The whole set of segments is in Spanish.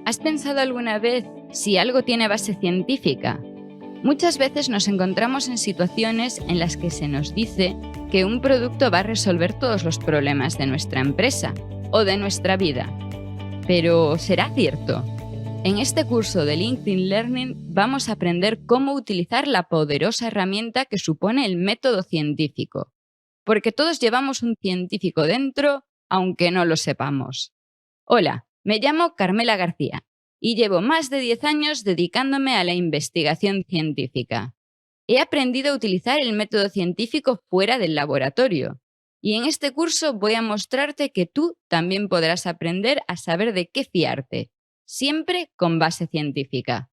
¿Has pensado alguna vez si algo tiene base científica? Muchas veces nos encontramos en situaciones en las que se nos dice que un producto va a resolver todos los problemas de nuestra empresa o de nuestra vida. Pero ¿será cierto? En este curso de LinkedIn Learning vamos a aprender cómo utilizar la poderosa herramienta que supone el método científico. Porque todos llevamos un científico dentro, aunque no lo sepamos. Hola, me llamo Carmela García y llevo más de 10 años dedicándome a la investigación científica. He aprendido a utilizar el método científico fuera del laboratorio. Y en este curso voy a mostrarte que tú también podrás aprender a saber de qué fiarte, siempre con base científica.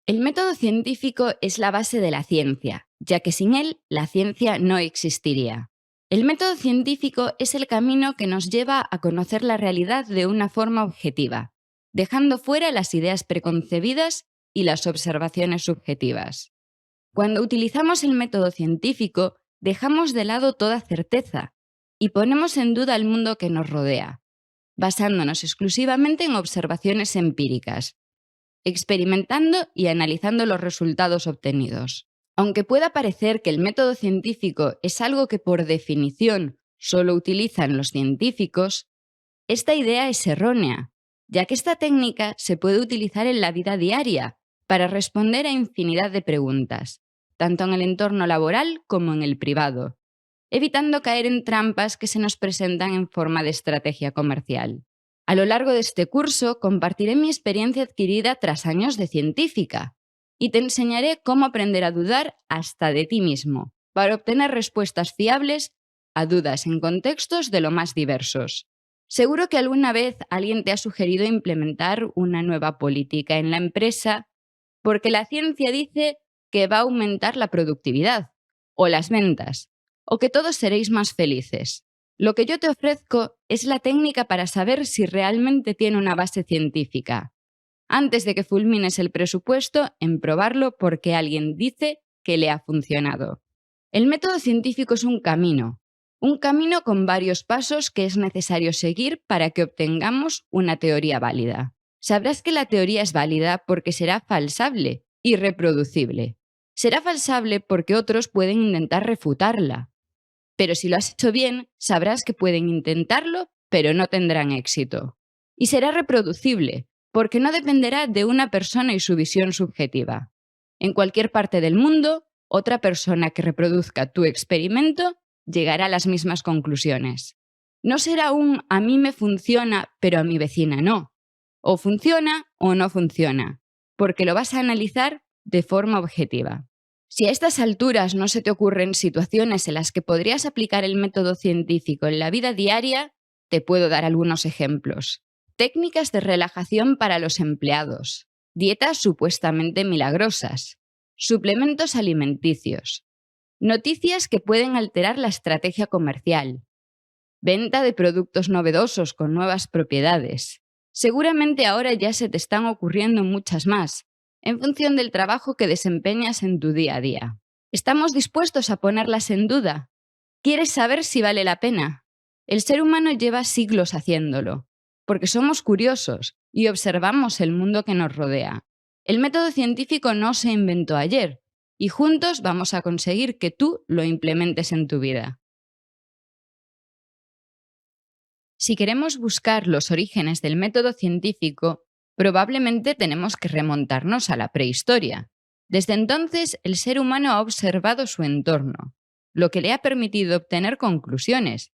El método científico es la base de la ciencia, ya que sin él la ciencia no existiría. El método científico es el camino que nos lleva a conocer la realidad de una forma objetiva, dejando fuera las ideas preconcebidas y las observaciones subjetivas. Cuando utilizamos el método científico, dejamos de lado toda certeza y ponemos en duda el mundo que nos rodea, basándonos exclusivamente en observaciones empíricas, experimentando y analizando los resultados obtenidos. Aunque pueda parecer que el método científico es algo que por definición solo utilizan los científicos, esta idea es errónea, ya que esta técnica se puede utilizar en la vida diaria para responder a infinidad de preguntas, tanto en el entorno laboral como en el privado, evitando caer en trampas que se nos presentan en forma de estrategia comercial. A lo largo de este curso compartiré mi experiencia adquirida tras años de científica y te enseñaré cómo aprender a dudar hasta de ti mismo, para obtener respuestas fiables a dudas en contextos de lo más diversos. Seguro que alguna vez alguien te ha sugerido implementar una nueva política en la empresa porque la ciencia dice que va a aumentar la productividad o las ventas o que todos seréis más felices. Lo que yo te ofrezco es la técnica para saber si realmente tiene una base científica, antes de que fulmines el presupuesto en probarlo porque alguien dice que le ha funcionado. El método científico es un camino con varios pasos que es necesario seguir para que obtengamos una teoría válida. Sabrás que la teoría es válida porque será falsable y reproducible. Será falsable porque otros pueden intentar refutarla. Pero si lo has hecho bien, sabrás que pueden intentarlo, pero no tendrán éxito. Y será reproducible, porque no dependerá de una persona y su visión subjetiva. En cualquier parte del mundo, otra persona que reproduzca tu experimento llegará a las mismas conclusiones. No será un a mí me funciona, pero a mi vecina no. O funciona o no funciona, porque lo vas a analizar de forma objetiva. Si a estas alturas no se te ocurren situaciones en las que podrías aplicar el método científico en la vida diaria, te puedo dar algunos ejemplos. Técnicas de relajación para los empleados, dietas supuestamente milagrosas, suplementos alimenticios, noticias que pueden alterar la estrategia comercial, venta de productos novedosos con nuevas propiedades. Seguramente ahora ya se te están ocurriendo muchas más, en función del trabajo que desempeñas en tu día a día. ¿Estamos dispuestos a ponerlas en duda? ¿Quieres saber si vale la pena? El ser humano lleva siglos haciéndolo, porque somos curiosos y observamos el mundo que nos rodea. El método científico no se inventó ayer, y juntos vamos a conseguir que tú lo implementes en tu vida. Si queremos buscar los orígenes del método científico, probablemente tenemos que remontarnos a la prehistoria. Desde entonces, el ser humano ha observado su entorno, lo que le ha permitido obtener conclusiones,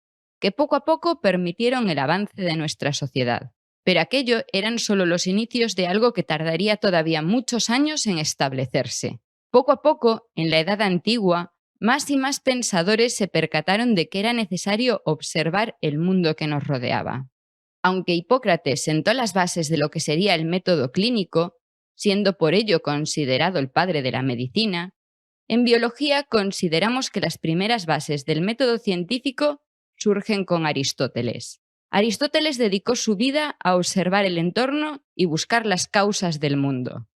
que poco a poco permitieron el avance de nuestra sociedad. Pero aquello eran solo los inicios de algo que tardaría todavía muchos años en establecerse. Poco a poco, en la Edad Antigua, más y más pensadores se percataron de que era necesario observar el mundo que nos rodeaba. Aunque Hipócrates sentó las bases de lo que sería el método clínico, siendo por ello considerado el padre de la medicina, en biología consideramos que las primeras bases del método científico surgen con Aristóteles. Aristóteles dedicó su vida a observar el entorno y buscar las causas del mundo.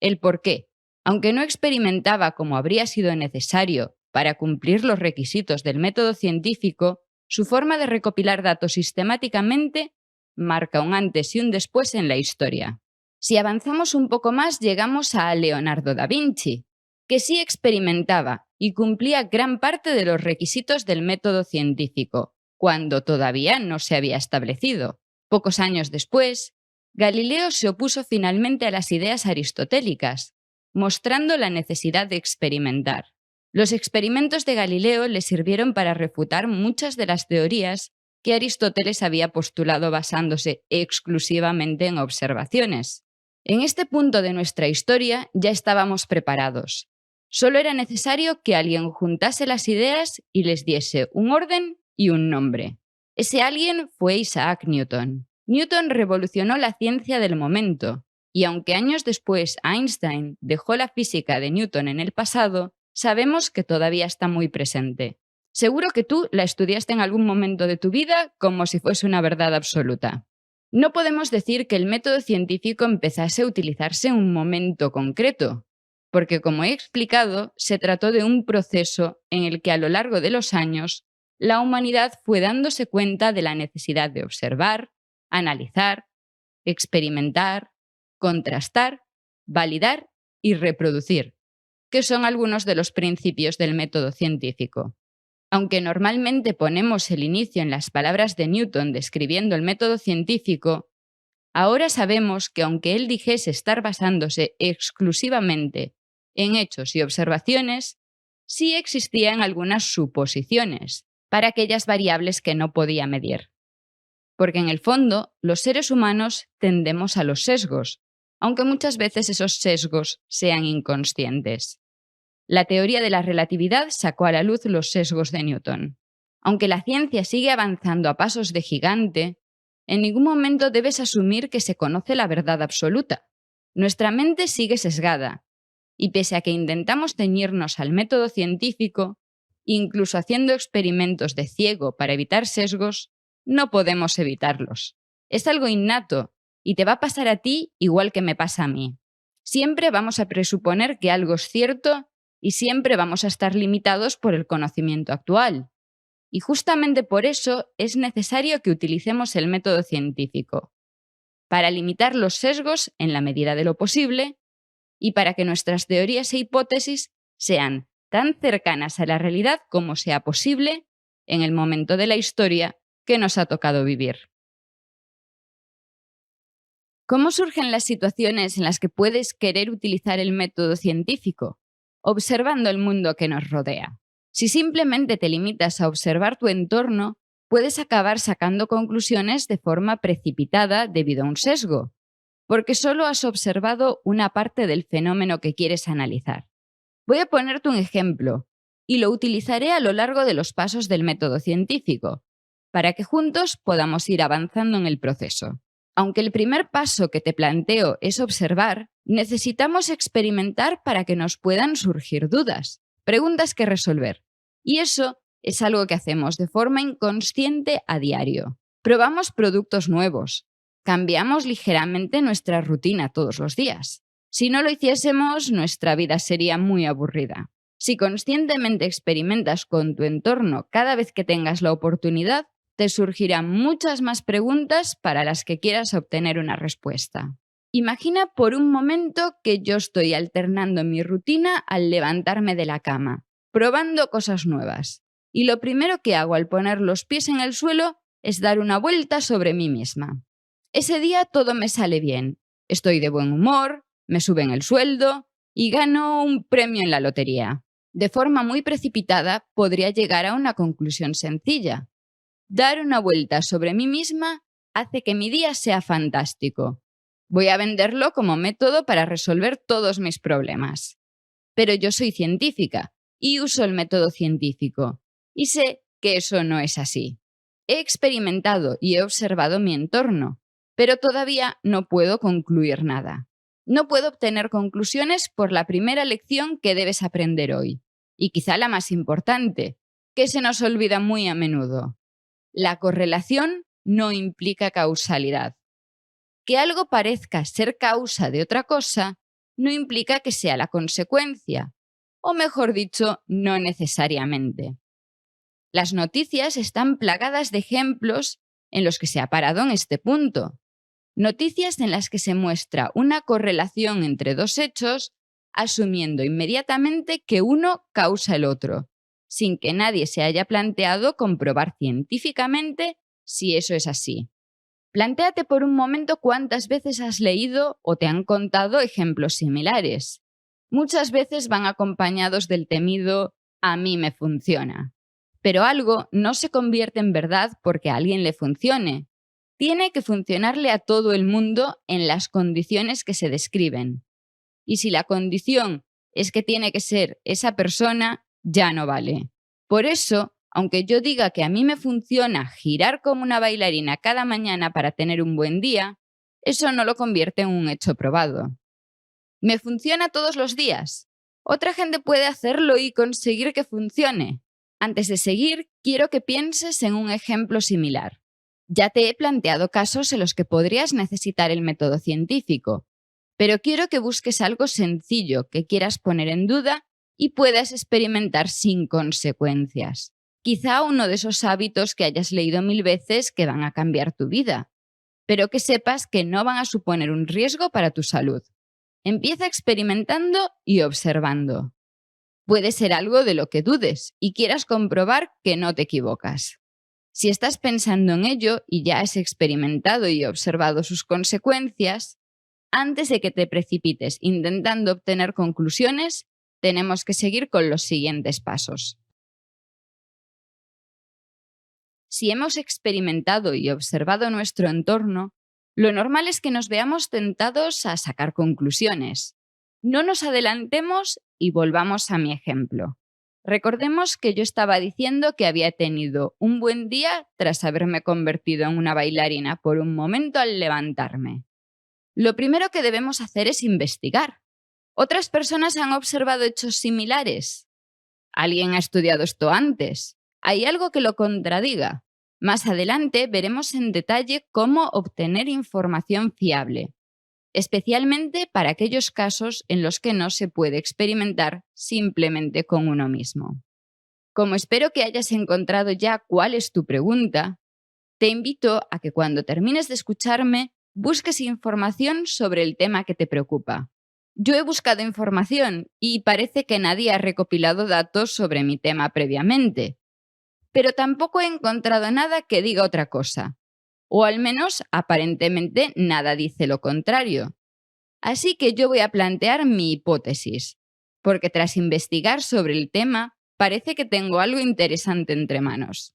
El por qué, aunque no experimentaba como habría sido necesario para cumplir los requisitos del método científico, su forma de recopilar datos sistemáticamente marca un antes y un después en la historia. Si avanzamos un poco más, llegamos a Leonardo da Vinci, que sí experimentaba y cumplía gran parte de los requisitos del método científico, cuando todavía no se había establecido. Pocos años después, Galileo se opuso finalmente a las ideas aristotélicas, mostrando la necesidad de experimentar. Los experimentos de Galileo le sirvieron para refutar muchas de las teorías que Aristóteles había postulado basándose exclusivamente en observaciones. En este punto de nuestra historia ya estábamos preparados. Solo era necesario que alguien juntase las ideas y les diese un orden y un nombre. Ese alguien fue Isaac Newton. Newton revolucionó la ciencia del momento, y aunque años después Einstein dejó la física de Newton en el pasado, sabemos que todavía está muy presente. Seguro que tú la estudiaste en algún momento de tu vida como si fuese una verdad absoluta. No podemos decir que el método científico empezase a utilizarse en un momento concreto, porque como he explicado, se trató de un proceso en el que a lo largo de los años la humanidad fue dándose cuenta de la necesidad de observar, analizar, experimentar, contrastar, validar y reproducir, que son algunos de los principios del método científico. Aunque normalmente ponemos el inicio en las palabras de Newton describiendo el método científico, ahora sabemos que aunque él dijese estar basándose exclusivamente en hechos y observaciones, sí existían algunas suposiciones para aquellas variables que no podía medir. Porque en el fondo, los seres humanos tendemos a los sesgos, aunque muchas veces esos sesgos sean inconscientes. La teoría de la relatividad sacó a la luz los sesgos de Newton. Aunque la ciencia sigue avanzando a pasos de gigante, en ningún momento debes asumir que se conoce la verdad absoluta. Nuestra mente sigue sesgada, y pese a que intentamos ceñirnos al método científico, incluso haciendo experimentos de ciego para evitar sesgos, no podemos evitarlos. Es algo innato, y te va a pasar a ti igual que me pasa a mí. Siempre vamos a presuponer que algo es cierto y siempre vamos a estar limitados por el conocimiento actual. Y justamente por eso es necesario que utilicemos el método científico, para limitar los sesgos en la medida de lo posible y para que nuestras teorías e hipótesis sean tan cercanas a la realidad como sea posible en el momento de la historia que nos ha tocado vivir. ¿Cómo surgen las situaciones en las que puedes querer utilizar el método científico? Observando el mundo que nos rodea. Si simplemente te limitas a observar tu entorno, puedes acabar sacando conclusiones de forma precipitada debido a un sesgo, porque solo has observado una parte del fenómeno que quieres analizar. Voy a ponerte un ejemplo, y lo utilizaré a lo largo de los pasos del método científico, para que juntos podamos ir avanzando en el proceso. Aunque el primer paso que te planteo es observar, necesitamos experimentar para que nos puedan surgir dudas, preguntas que resolver. Y eso es algo que hacemos de forma inconsciente a diario. Probamos productos nuevos, cambiamos ligeramente nuestra rutina todos los días. Si no lo hiciésemos, nuestra vida sería muy aburrida. Si conscientemente experimentas con tu entorno cada vez que tengas la oportunidad, te surgirán muchas más preguntas para las que quieras obtener una respuesta. Imagina por un momento que yo estoy alternando mi rutina al levantarme de la cama, probando cosas nuevas. Y lo primero que hago al poner los pies en el suelo es dar una vuelta sobre mí misma. Ese día todo me sale bien. Estoy de buen humor, me suben el sueldo y gano un premio en la lotería. De forma muy precipitada podría llegar a una conclusión sencilla. Dar una vuelta sobre mí misma hace que mi día sea fantástico. Voy a venderlo como método para resolver todos mis problemas. Pero yo soy científica y uso el método científico. Y sé que eso no es así. He experimentado y he observado mi entorno, pero todavía no puedo concluir nada. No puedo obtener conclusiones por la primera lección que debes aprender hoy, y quizá la más importante, que se nos olvida muy a menudo. La correlación no implica causalidad. Que algo parezca ser causa de otra cosa no implica que sea la consecuencia, o mejor dicho, no necesariamente. Las noticias están plagadas de ejemplos en los que se ha parado en este punto. Noticias en las que se muestra una correlación entre dos hechos, asumiendo inmediatamente que uno causa el otro, sin que nadie se haya planteado comprobar científicamente si eso es así. Plantéate por un momento cuántas veces has leído o te han contado ejemplos similares. Muchas veces van acompañados del temido «a mí me funciona». Pero algo no se convierte en verdad porque a alguien le funcione. Tiene que funcionarle a todo el mundo en las condiciones que se describen. Y si la condición es que tiene que ser esa persona, ya no vale. Por eso, aunque yo diga que a mí me funciona girar como una bailarina cada mañana para tener un buen día, eso no lo convierte en un hecho probado. ¿Me funciona todos los días? Otra gente puede hacerlo y conseguir que funcione. Antes de seguir, quiero que pienses en un ejemplo similar. Ya te he planteado casos en los que podrías necesitar el método científico, pero quiero que busques algo sencillo que quieras poner en duda y puedas experimentar sin consecuencias. Quizá uno de esos hábitos que hayas leído 1000 veces que van a cambiar tu vida, pero que sepas que no van a suponer un riesgo para tu salud. Empieza experimentando y observando. Puede ser algo de lo que dudes y quieras comprobar que no te equivocas. Si estás pensando en ello y ya has experimentado y observado sus consecuencias, antes de que te precipites intentando obtener conclusiones, tenemos que seguir con los siguientes pasos. Si hemos experimentado y observado nuestro entorno, lo normal es que nos veamos tentados a sacar conclusiones. No nos adelantemos y volvamos a mi ejemplo. Recordemos que yo estaba diciendo que había tenido un buen día tras haberme convertido en una bailarina por un momento al levantarme. Lo primero que debemos hacer es investigar. ¿Otras personas han observado hechos similares? ¿Alguien ha estudiado esto antes? ¿Hay algo que lo contradiga? Más adelante veremos en detalle cómo obtener información fiable, especialmente para aquellos casos en los que no se puede experimentar simplemente con uno mismo. Como espero que hayas encontrado ya cuál es tu pregunta, te invito a que cuando termines de escucharme busques información sobre el tema que te preocupa. Yo he buscado información y parece que nadie ha recopilado datos sobre mi tema previamente, pero tampoco he encontrado nada que diga otra cosa, o al menos aparentemente nada dice lo contrario. Así que yo voy a plantear mi hipótesis, porque tras investigar sobre el tema, parece que tengo algo interesante entre manos.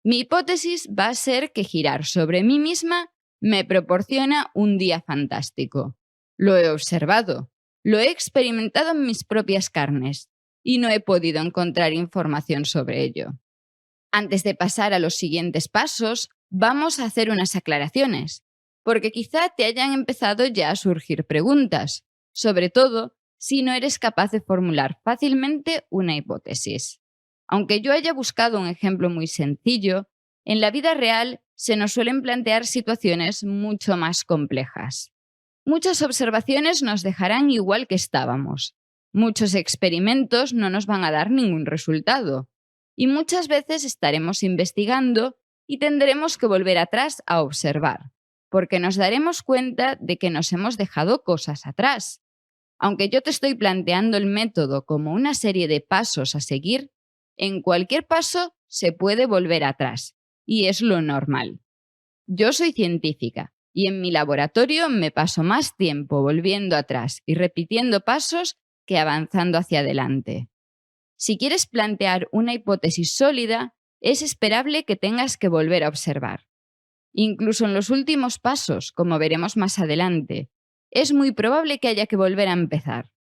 Mi hipótesis va a ser que girar sobre mí misma me proporciona un día fantástico. Lo he observado, lo he experimentado en mis propias carnes y no he podido encontrar información sobre ello. Antes de pasar a los siguientes pasos, vamos a hacer unas aclaraciones, porque quizá te hayan empezado ya a surgir preguntas, sobre todo si no eres capaz de formular fácilmente una hipótesis. Aunque yo haya buscado un ejemplo muy sencillo, en la vida real se nos suelen plantear situaciones mucho más complejas. Muchas observaciones nos dejarán igual que estábamos. Muchos experimentos no nos van a dar ningún resultado. Y muchas veces estaremos investigando y tendremos que volver atrás a observar, porque nos daremos cuenta de que nos hemos dejado cosas atrás. Aunque yo te estoy planteando el método como una serie de pasos a seguir, en cualquier paso se puede volver atrás, y es lo normal. Yo soy científica, y en mi laboratorio me paso más tiempo volviendo atrás y repitiendo pasos que avanzando hacia adelante. Si quieres plantear una hipótesis sólida, es esperable que tengas que volver a observar. Incluso en los últimos pasos, como veremos más adelante, es muy probable que haya que volver a empezar.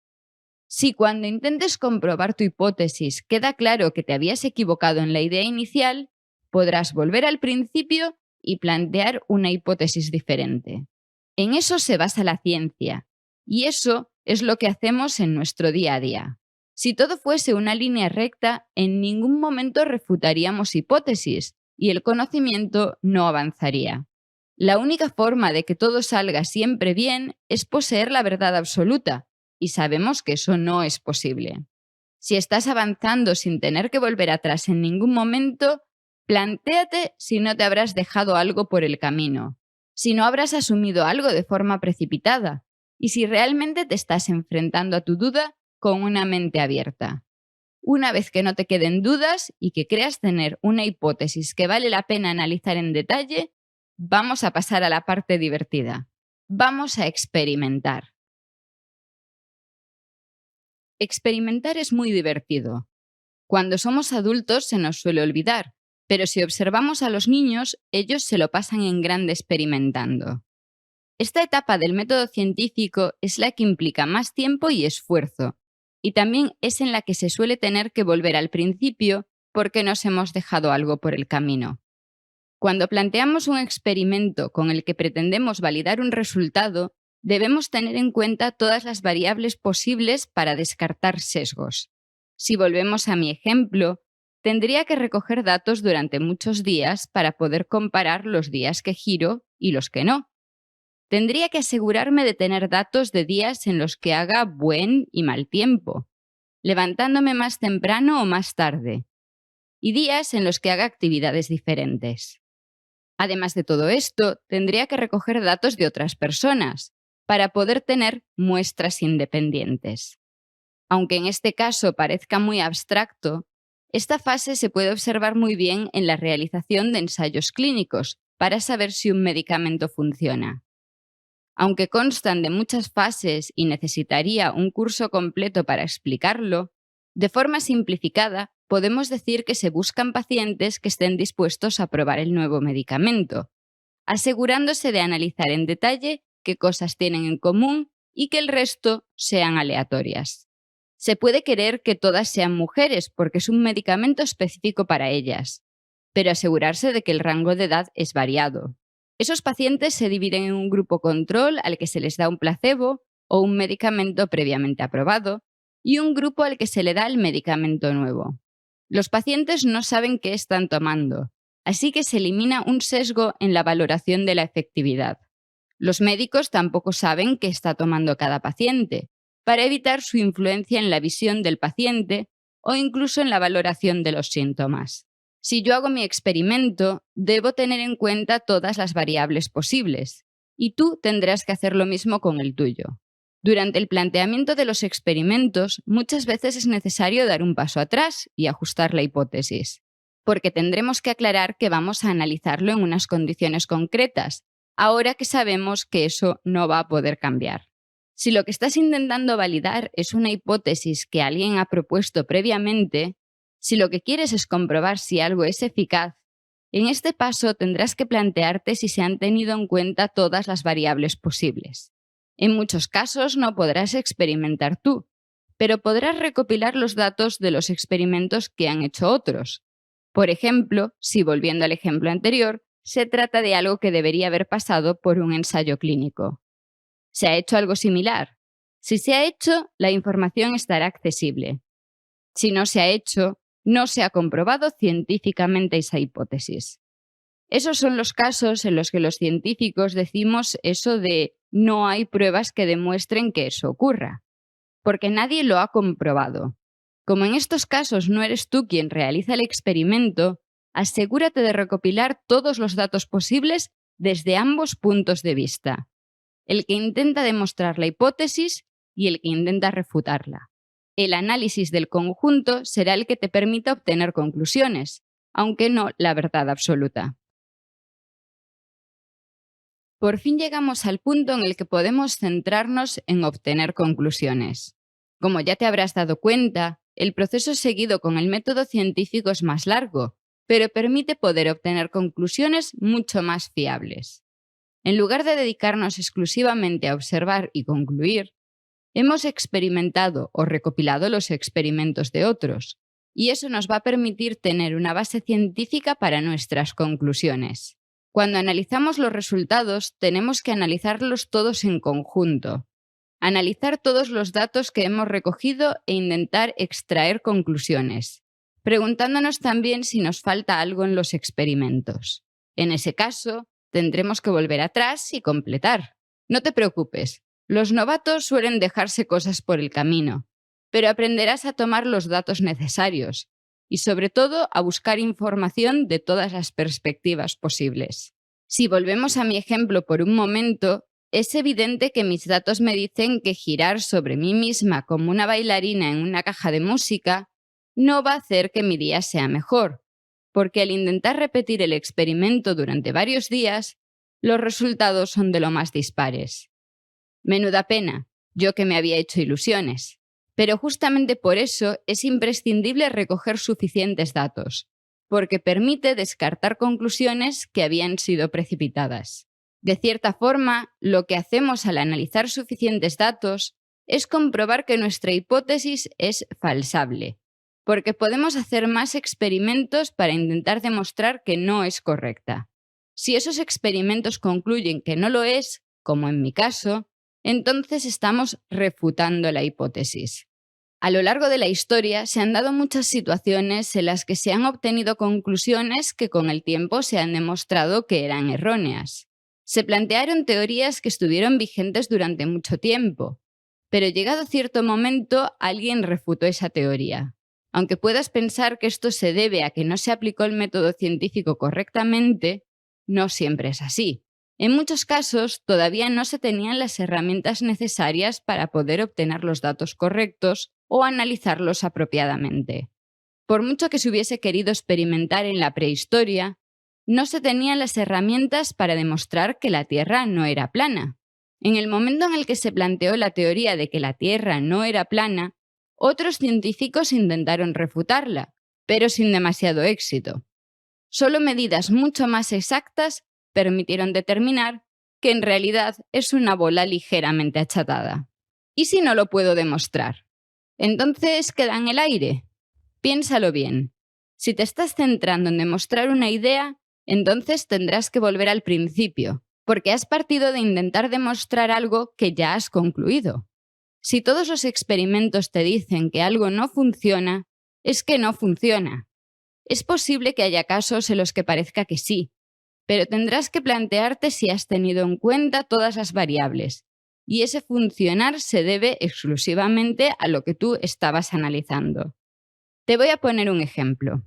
Si cuando intentes comprobar tu hipótesis queda claro que te habías equivocado en la idea inicial, podrás volver al principio y plantear una hipótesis diferente. En eso se basa la ciencia, y eso es lo que hacemos en nuestro día a día. Si todo fuese una línea recta, en ningún momento refutaríamos hipótesis y el conocimiento no avanzaría. La única forma de que todo salga siempre bien es poseer la verdad absoluta, y sabemos que eso no es posible. Si estás avanzando sin tener que volver atrás en ningún momento, Plantéate si no te habrás dejado algo por el camino, si no habrás asumido algo de forma precipitada y si realmente te estás enfrentando a tu duda con una mente abierta. Una vez que no te queden dudas y que creas tener una hipótesis que vale la pena analizar en detalle, vamos a pasar a la parte divertida. Vamos a experimentar. Experimentar es muy divertido. Cuando somos adultos se nos suele olvidar, pero si observamos a los niños, ellos se lo pasan en grande experimentando. Esta etapa del método científico es la que implica más tiempo y esfuerzo, y también es en la que se suele tener que volver al principio porque nos hemos dejado algo por el camino. Cuando planteamos un experimento con el que pretendemos validar un resultado, debemos tener en cuenta todas las variables posibles para descartar sesgos. Si volvemos a mi ejemplo, tendría que recoger datos durante muchos días para poder comparar los días que giro y los que no. Tendría que asegurarme de tener datos de días en los que haga buen y mal tiempo, levantándome más temprano o más tarde, y días en los que haga actividades diferentes. Además de todo esto, tendría que recoger datos de otras personas para poder tener muestras independientes. Aunque en este caso parezca muy abstracto, esta fase se puede observar muy bien en la realización de ensayos clínicos para saber si un medicamento funciona. Aunque constan de muchas fases y necesitaría un curso completo para explicarlo, de forma simplificada podemos decir que se buscan pacientes que estén dispuestos a probar el nuevo medicamento, asegurándose de analizar en detalle qué cosas tienen en común y que el resto sean aleatorias. Se puede querer que todas sean mujeres porque es un medicamento específico para ellas, pero asegurarse de que el rango de edad es variado. Esos pacientes se dividen en un grupo control al que se les da un placebo o un medicamento previamente aprobado y un grupo al que se le da el medicamento nuevo. Los pacientes no saben qué están tomando, así que se elimina un sesgo en la valoración de la efectividad. Los médicos tampoco saben qué está tomando cada paciente, para evitar su influencia en la visión del paciente o incluso en la valoración de los síntomas. Si yo hago mi experimento, debo tener en cuenta todas las variables posibles, y tú tendrás que hacer lo mismo con el tuyo. Durante el planteamiento de los experimentos, muchas veces es necesario dar un paso atrás y ajustar la hipótesis, porque tendremos que aclarar que vamos a analizarlo en unas condiciones concretas, ahora que sabemos que eso no va a poder cambiar. Si lo que estás intentando validar es una hipótesis que alguien ha propuesto previamente, si lo que quieres es comprobar si algo es eficaz, en este paso tendrás que plantearte si se han tenido en cuenta todas las variables posibles. En muchos casos no podrás experimentar tú, pero podrás recopilar los datos de los experimentos que han hecho otros. Por ejemplo, si volviendo al ejemplo anterior, se trata de algo que debería haber pasado por un ensayo clínico. ¿Se ha hecho algo similar? Si se ha hecho, la información estará accesible. Si no se ha hecho, no se ha comprobado científicamente esa hipótesis. Esos son los casos en los que los científicos decimos eso de no hay pruebas que demuestren que eso ocurra, porque nadie lo ha comprobado. Como en estos casos no eres tú quien realiza el experimento, asegúrate de recopilar todos los datos posibles desde ambos puntos de vista, el que intenta demostrar la hipótesis y el que intenta refutarla. El análisis del conjunto será el que te permita obtener conclusiones, aunque no la verdad absoluta. Por fin llegamos al punto en el que podemos centrarnos en obtener conclusiones. Como ya te habrás dado cuenta, el proceso seguido con el método científico es más largo, pero permite poder obtener conclusiones mucho más fiables. En lugar de dedicarnos exclusivamente a observar y concluir, hemos experimentado o recopilado los experimentos de otros, y eso nos va a permitir tener una base científica para nuestras conclusiones. Cuando analizamos los resultados, tenemos que analizarlos todos en conjunto, analizar todos los datos que hemos recogido e intentar extraer conclusiones, preguntándonos también si nos falta algo en los experimentos. En ese caso, tendremos que volver atrás y completar. No te preocupes, los novatos suelen dejarse cosas por el camino, pero aprenderás a tomar los datos necesarios y sobre todo a buscar información de todas las perspectivas posibles. Si volvemos a mi ejemplo por un momento, es evidente que mis datos me dicen que girar sobre mí misma como una bailarina en una caja de música no va a hacer que mi día sea mejor, porque al intentar repetir el experimento durante varios días, los resultados son de lo más dispares. Menuda pena, yo que me había hecho ilusiones. Pero justamente por eso es imprescindible recoger suficientes datos, porque permite descartar conclusiones que habían sido precipitadas. De cierta forma, lo que hacemos al analizar suficientes datos es comprobar que nuestra hipótesis es falsable, porque podemos hacer más experimentos para intentar demostrar que no es correcta. Si esos experimentos concluyen que no lo es, como en mi caso, entonces estamos refutando la hipótesis. A lo largo de la historia se han dado muchas situaciones en las que se han obtenido conclusiones que con el tiempo se han demostrado que eran erróneas. Se plantearon teorías que estuvieron vigentes durante mucho tiempo, pero llegado cierto momento alguien refutó esa teoría. Aunque puedas pensar que esto se debe a que no se aplicó el método científico correctamente, no siempre es así. En muchos casos, todavía no se tenían las herramientas necesarias para poder obtener los datos correctos o analizarlos apropiadamente. Por mucho que se hubiese querido experimentar en la prehistoria, no se tenían las herramientas para demostrar que la Tierra no era plana. En el momento en el que se planteó la teoría de que la Tierra no era plana, otros científicos intentaron refutarla, pero sin demasiado éxito. Solo medidas mucho más exactas permitieron determinar que en realidad es una bola ligeramente achatada. ¿Y si no lo puedo demostrar? ¿Entonces queda en el aire? Piénsalo bien. Si te estás centrando en demostrar una idea, entonces tendrás que volver al principio, porque has partido de intentar demostrar algo que ya has concluido. Si todos los experimentos te dicen que algo no funciona, es que no funciona. Es posible que haya casos en los que parezca que sí, pero tendrás que plantearte si has tenido en cuenta todas las variables, y ese funcionar se debe exclusivamente a lo que tú estabas analizando. Te voy a poner un ejemplo.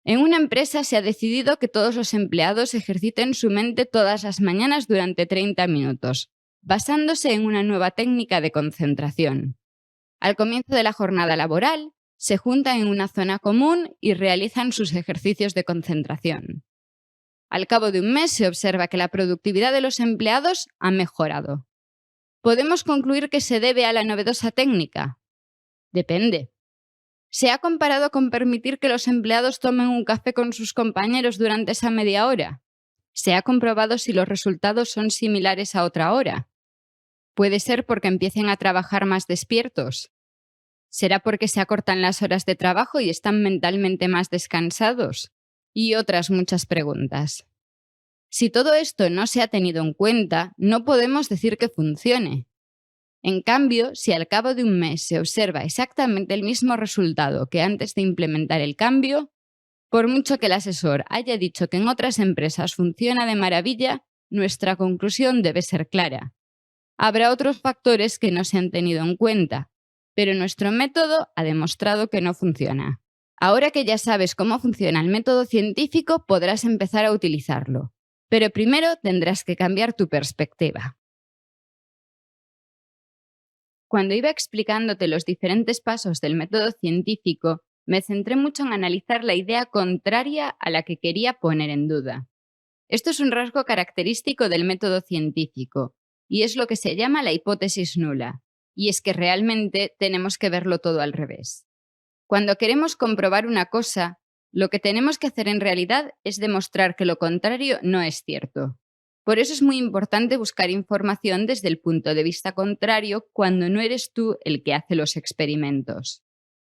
En una empresa se ha decidido que todos los empleados ejerciten su mente todas las mañanas durante 30 minutos, basándose en una nueva técnica de concentración. Al comienzo de la jornada laboral, se juntan en una zona común y realizan sus ejercicios de concentración. Al cabo de un mes se observa que la productividad de los empleados ha mejorado. ¿Podemos concluir que se debe a la novedosa técnica? Depende. ¿Se ha comparado con permitir que los empleados tomen un café con sus compañeros durante esa media hora? ¿Se ha comprobado si los resultados son similares a otra hora? ¿Puede ser porque empiecen a trabajar más despiertos? ¿Será porque se acortan las horas de trabajo y están mentalmente más descansados? Y otras muchas preguntas. Si todo esto no se ha tenido en cuenta, no podemos decir que funcione. En cambio, si al cabo de un mes se observa exactamente el mismo resultado que antes de implementar el cambio, por mucho que el asesor haya dicho que en otras empresas funciona de maravilla, nuestra conclusión debe ser clara. Habrá otros factores que no se han tenido en cuenta, pero nuestro método ha demostrado que no funciona. Ahora que ya sabes cómo funciona el método científico, podrás empezar a utilizarlo. Pero primero tendrás que cambiar tu perspectiva. Cuando iba explicándote los diferentes pasos del método científico, me centré mucho en analizar la idea contraria a la que quería poner en duda. Esto es un rasgo característico del método científico, y es lo que se llama la hipótesis nula, y es que realmente tenemos que verlo todo al revés. Cuando queremos comprobar una cosa, lo que tenemos que hacer en realidad es demostrar que lo contrario no es cierto. Por eso es muy importante buscar información desde el punto de vista contrario cuando no eres tú el que hace los experimentos.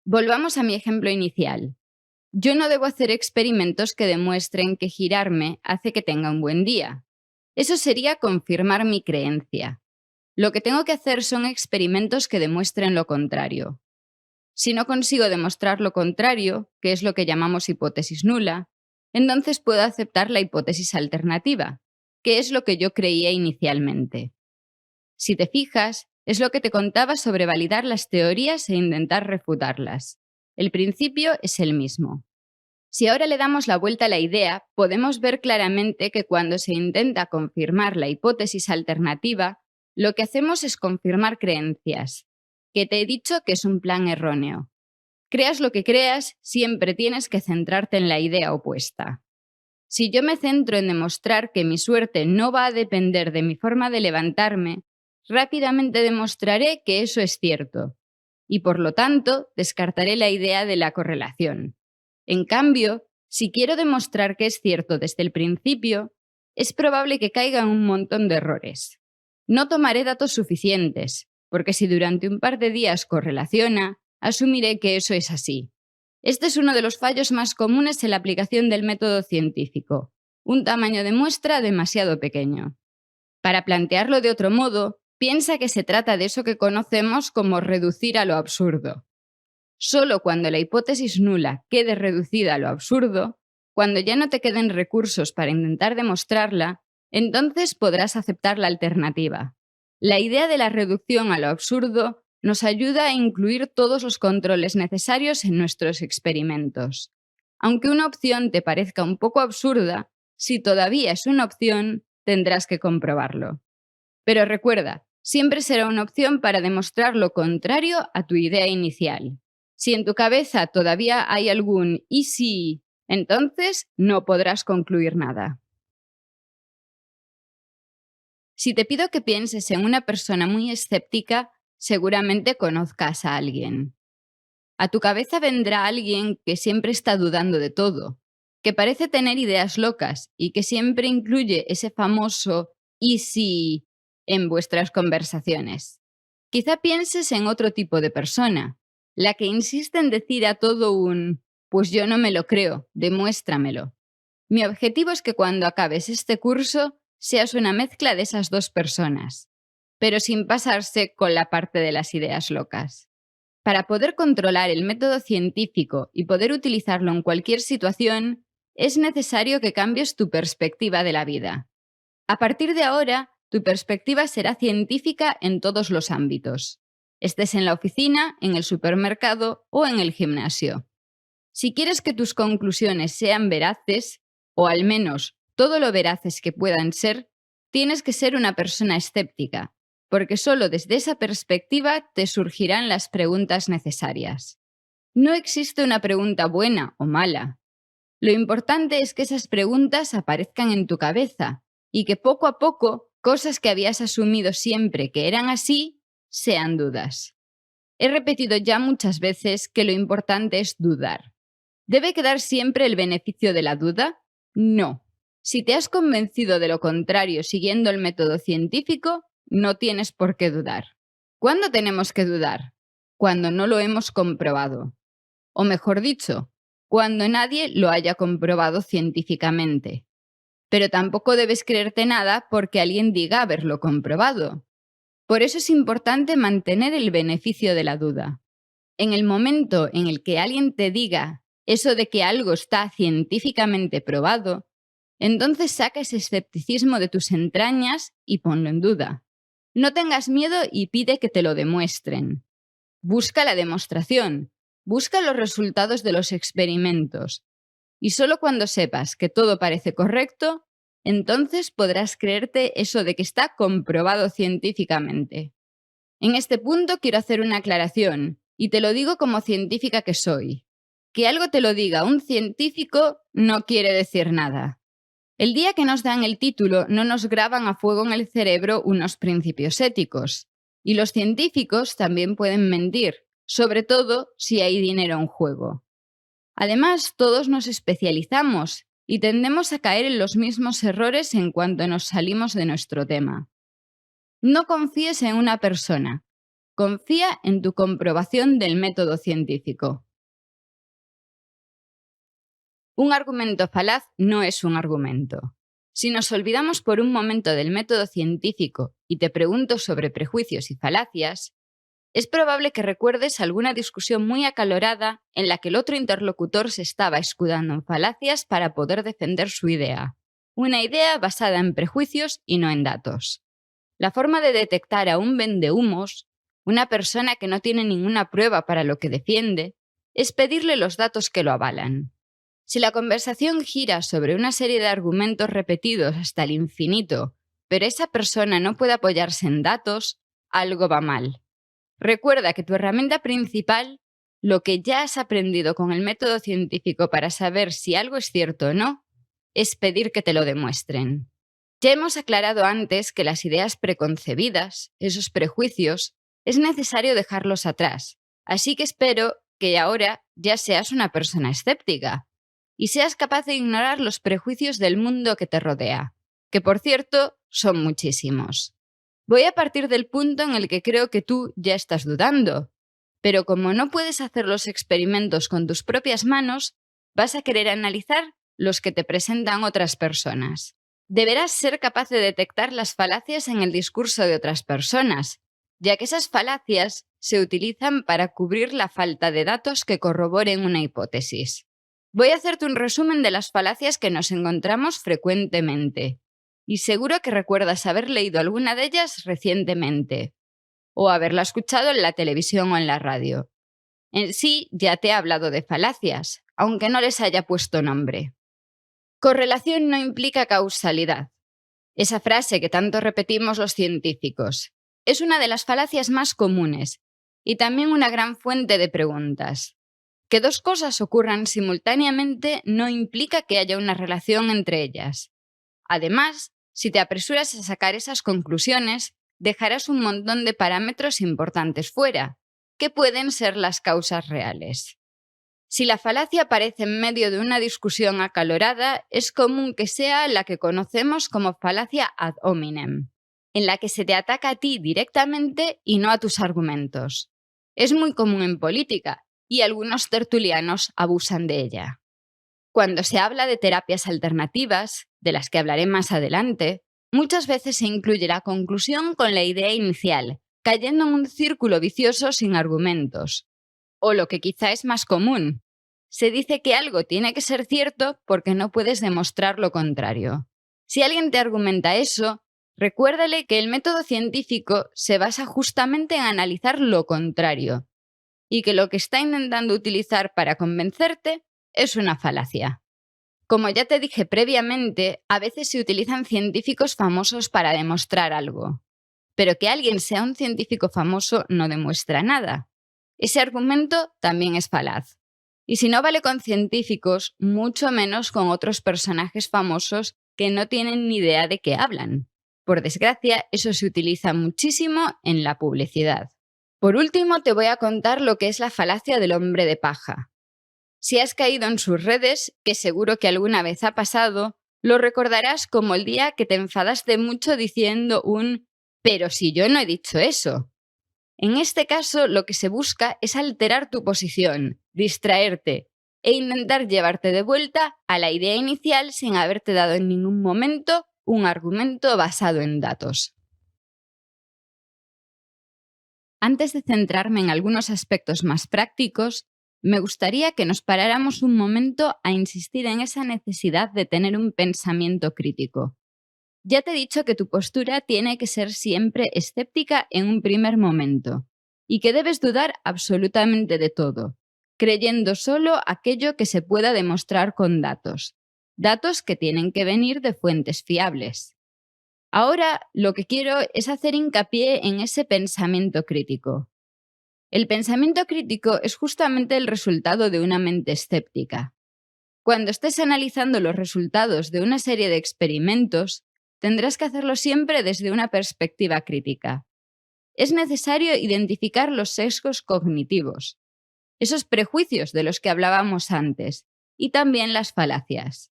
Volvamos a mi ejemplo inicial. Yo no debo hacer experimentos que demuestren que girarme hace que tenga un buen día. Eso sería confirmar mi creencia. Lo que tengo que hacer son experimentos que demuestren lo contrario. Si no consigo demostrar lo contrario, que es lo que llamamos hipótesis nula, entonces puedo aceptar la hipótesis alternativa, que es lo que yo creía inicialmente. Si te fijas, es lo que te contaba sobre validar las teorías e intentar refutarlas. El principio es el mismo. Si ahora le damos la vuelta a la idea, podemos ver claramente que cuando se intenta confirmar la hipótesis alternativa, lo que hacemos es confirmar creencias, que te he dicho que es un plan erróneo. Creas lo que creas, siempre tienes que centrarte en la idea opuesta. Si yo me centro en demostrar que mi suerte no va a depender de mi forma de levantarme, rápidamente demostraré que eso es cierto, y por lo tanto descartaré la idea de la correlación. En cambio, si quiero demostrar que es cierto desde el principio, es probable que caiga en un montón de errores. No tomaré datos suficientes, porque si durante un par de días correlaciona, asumiré que eso es así. Este es uno de los fallos más comunes en la aplicación del método científico, un tamaño de muestra demasiado pequeño. Para plantearlo de otro modo, piensa que se trata de eso que conocemos como reducir a lo absurdo. Solo cuando la hipótesis nula quede reducida a lo absurdo, cuando ya no te queden recursos para intentar demostrarla, entonces podrás aceptar la alternativa. La idea de la reducción a lo absurdo nos ayuda a incluir todos los controles necesarios en nuestros experimentos. Aunque una opción te parezca un poco absurda, si todavía es una opción, tendrás que comprobarlo. Pero recuerda, siempre será una opción para demostrar lo contrario a tu idea inicial. Si en tu cabeza todavía hay algún «y si», entonces no podrás concluir nada. Si te pido que pienses en una persona muy escéptica, seguramente conozcas a alguien. A tu cabeza vendrá alguien que siempre está dudando de todo, que parece tener ideas locas y que siempre incluye ese famoso «y si» en vuestras conversaciones. Quizá pienses en otro tipo de persona, la que insiste en decir a todo un «pues yo no me lo creo, demuéstramelo». Mi objetivo es que cuando acabes este curso seas una mezcla de esas dos personas, pero sin pasarse con la parte de las ideas locas. Para poder controlar el método científico y poder utilizarlo en cualquier situación, es necesario que cambies tu perspectiva de la vida. A partir de ahora, tu perspectiva será científica en todos los ámbitos, estés en la oficina, en el supermercado o en el gimnasio. Si quieres que tus conclusiones sean veraces, o al menos todo lo veraces que puedan ser, tienes que ser una persona escéptica, porque solo desde esa perspectiva te surgirán las preguntas necesarias. No existe una pregunta buena o mala. Lo importante es que esas preguntas aparezcan en tu cabeza y que poco a poco cosas que habías asumido siempre que eran así sean dudas. He repetido ya muchas veces que lo importante es dudar. ¿Debe quedar siempre el beneficio de la duda? No. Si te has convencido de lo contrario siguiendo el método científico, no tienes por qué dudar. ¿Cuándo tenemos que dudar? Cuando no lo hemos comprobado. O mejor dicho, cuando nadie lo haya comprobado científicamente. Pero tampoco debes creerte nada porque alguien diga haberlo comprobado. Por eso es importante mantener el beneficio de la duda. En el momento en el que alguien te diga eso de que algo está científicamente probado, entonces saca ese escepticismo de tus entrañas y ponlo en duda. No tengas miedo y pide que te lo demuestren. Busca la demostración, busca los resultados de los experimentos. Y solo cuando sepas que todo parece correcto, entonces podrás creerte eso de que está comprobado científicamente. En este punto quiero hacer una aclaración, y te lo digo como científica que soy. Que algo te lo diga un científico no quiere decir nada. El día que nos dan el título no nos graban a fuego en el cerebro unos principios éticos. Y los científicos también pueden mentir, sobre todo si hay dinero en juego. Además, todos nos especializamos y tendemos a caer en los mismos errores en cuanto nos salimos de nuestro tema. No confíes en una persona. Confía en tu comprobación del método científico. Un argumento falaz no es un argumento. Si nos olvidamos por un momento del método científico y te pregunto sobre prejuicios y falacias, es probable que recuerdes alguna discusión muy acalorada en la que el otro interlocutor se estaba escudando en falacias para poder defender su idea. Una idea basada en prejuicios y no en datos. La forma de detectar a un vendehumos, una persona que no tiene ninguna prueba para lo que defiende, es pedirle los datos que lo avalan. Si la conversación gira sobre una serie de argumentos repetidos hasta el infinito, pero esa persona no puede apoyarse en datos, algo va mal. Recuerda que tu herramienta principal, lo que ya has aprendido con el método científico para saber si algo es cierto o no, es pedir que te lo demuestren. Ya hemos aclarado antes que las ideas preconcebidas, esos prejuicios, es necesario dejarlos atrás, así que espero que ahora ya seas una persona escéptica y seas capaz de ignorar los prejuicios del mundo que te rodea, que por cierto son muchísimos. Voy a partir del punto en el que creo que tú ya estás dudando, pero como no puedes hacer los experimentos con tus propias manos, vas a querer analizar los que te presentan otras personas. Deberás ser capaz de detectar las falacias en el discurso de otras personas, ya que esas falacias se utilizan para cubrir la falta de datos que corroboren una hipótesis. Voy a hacerte un resumen de las falacias que nos encontramos frecuentemente. Y seguro que recuerdas haber leído alguna de ellas recientemente, o haberla escuchado en la televisión o en la radio. En sí, ya te he hablado de falacias, aunque no les haya puesto nombre. Correlación no implica causalidad. Esa frase que tanto repetimos los científicos es una de las falacias más comunes y también una gran fuente de preguntas. Que dos cosas ocurran simultáneamente no implica que haya una relación entre ellas. Además, si te apresuras a sacar esas conclusiones, dejarás un montón de parámetros importantes fuera, que pueden ser las causas reales. Si la falacia aparece en medio de una discusión acalorada, es común que sea la que conocemos como falacia ad hominem, en la que se te ataca a ti directamente y no a tus argumentos. Es muy común en política, y algunos tertulianos abusan de ella. Cuando se habla de terapias alternativas, de las que hablaré más adelante, muchas veces se incluye la conclusión con la idea inicial, cayendo en un círculo vicioso sin argumentos. O lo que quizá es más común, se dice que algo tiene que ser cierto porque no puedes demostrar lo contrario. Si alguien te argumenta eso, recuérdale que el método científico se basa justamente en analizar lo contrario, y que lo que está intentando utilizar para convencerte es una falacia. Como ya te dije previamente, a veces se utilizan científicos famosos para demostrar algo. Pero que alguien sea un científico famoso no demuestra nada. Ese argumento también es falaz. Y si no vale con científicos, mucho menos con otros personajes famosos que no tienen ni idea de qué hablan. Por desgracia, eso se utiliza muchísimo en la publicidad. Por último, te voy a contar lo que es la falacia del hombre de paja. Si has caído en sus redes, que seguro que alguna vez ha pasado, lo recordarás como el día que te enfadaste mucho diciendo un «pero si yo no he dicho eso». En este caso, lo que se busca es alterar tu posición, distraerte e intentar llevarte de vuelta a la idea inicial sin haberte dado en ningún momento un argumento basado en datos. Antes de centrarme en algunos aspectos más prácticos, me gustaría que nos paráramos un momento a insistir en esa necesidad de tener un pensamiento crítico. Ya te he dicho que tu postura tiene que ser siempre escéptica en un primer momento y que debes dudar absolutamente de todo, creyendo solo aquello que se pueda demostrar con datos, datos que tienen que venir de fuentes fiables. Ahora lo que quiero es hacer hincapié en ese pensamiento crítico. El pensamiento crítico es justamente el resultado de una mente escéptica. Cuando estés analizando los resultados de una serie de experimentos, tendrás que hacerlo siempre desde una perspectiva crítica. Es necesario identificar los sesgos cognitivos, esos prejuicios de los que hablábamos antes, y también las falacias.